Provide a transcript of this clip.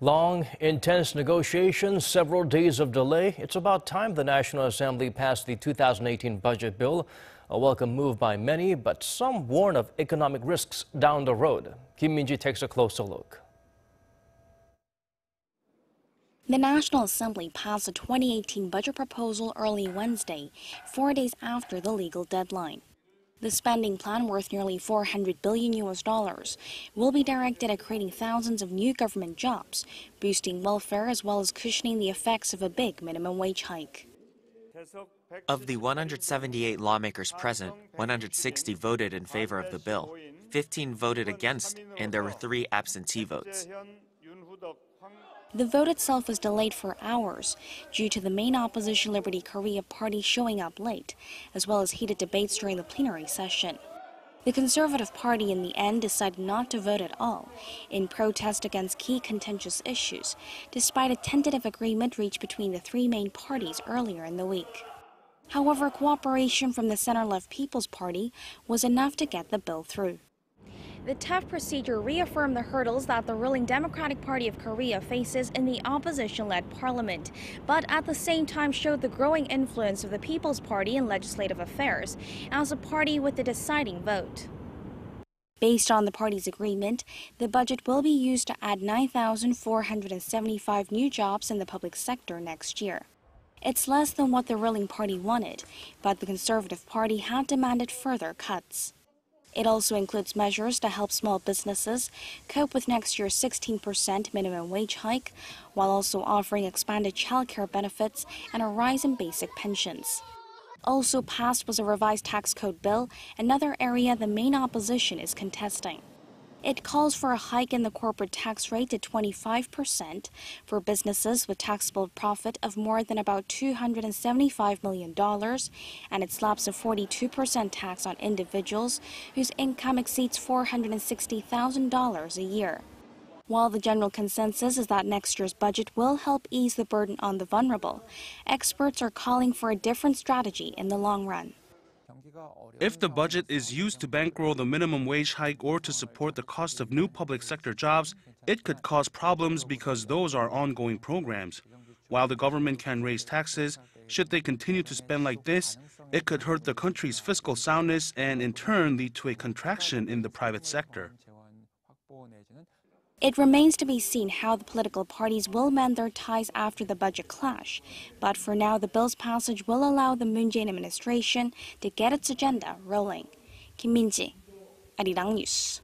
Long, intense negotiations, several days of delay. It's about time the National Assembly passed the 2018 budget bill. A welcome move by many, but some warn of economic risks down the road. Kim Min-ji takes a closer look. The National Assembly passed the 2018 budget proposal early Wednesday, 4 days after the legal deadline. The spending plan, worth nearly $400 billion, will be directed at creating thousands of new government jobs, boosting welfare as well as cushioning the effects of a big minimum wage hike. Of the 178 lawmakers present, 160 voted in favor of the bill, 15 voted against, and there were 3 absentee votes. The vote itself was delayed for hours due to the main opposition Liberty Korea party showing up late, as well as heated debates during the plenary session. The Conservative Party in the end decided not to vote at all, in protest against key contentious issues, despite a tentative agreement reached between the 3 main parties earlier in the week. However, cooperation from the center-left People's Party was enough to get the bill through. The tough procedure reaffirmed the hurdles that the ruling Democratic Party of Korea faces in the opposition-led parliament, but at the same time showed the growing influence of the People's Party in legislative affairs as a party with the deciding vote. Based on the party's agreement, the budget will be used to add 9,475 new jobs in the public sector next year. It's less than what the ruling party wanted, but the Conservative Party had demanded further cuts. It also includes measures to help small businesses cope with next year's 16% minimum wage hike, while also offering expanded childcare benefits and a rise in basic pensions. Also passed was a revised tax code bill, another area the main opposition is contesting. It calls for a hike in the corporate tax rate to 25% for businesses with taxable profit of more than about $275 million, and it slaps a 42% tax on individuals whose income exceeds $460,000 a year. While the general consensus is that next year's budget will help ease the burden on the vulnerable, experts are calling for a different strategy in the long run. If the budget is used to bankroll the minimum wage hike or to support the cost of new public sector jobs, it could cause problems because those are ongoing programs. While the government can raise taxes, should they continue to spend like this, it could hurt the country's fiscal soundness and in turn lead to a contraction in the private sector. It remains to be seen how the political parties will mend their ties after the budget clash. But for now, the bill's passage will allow the Moon Jae-in administration to get its agenda rolling. Kim Min-ji, Arirang News.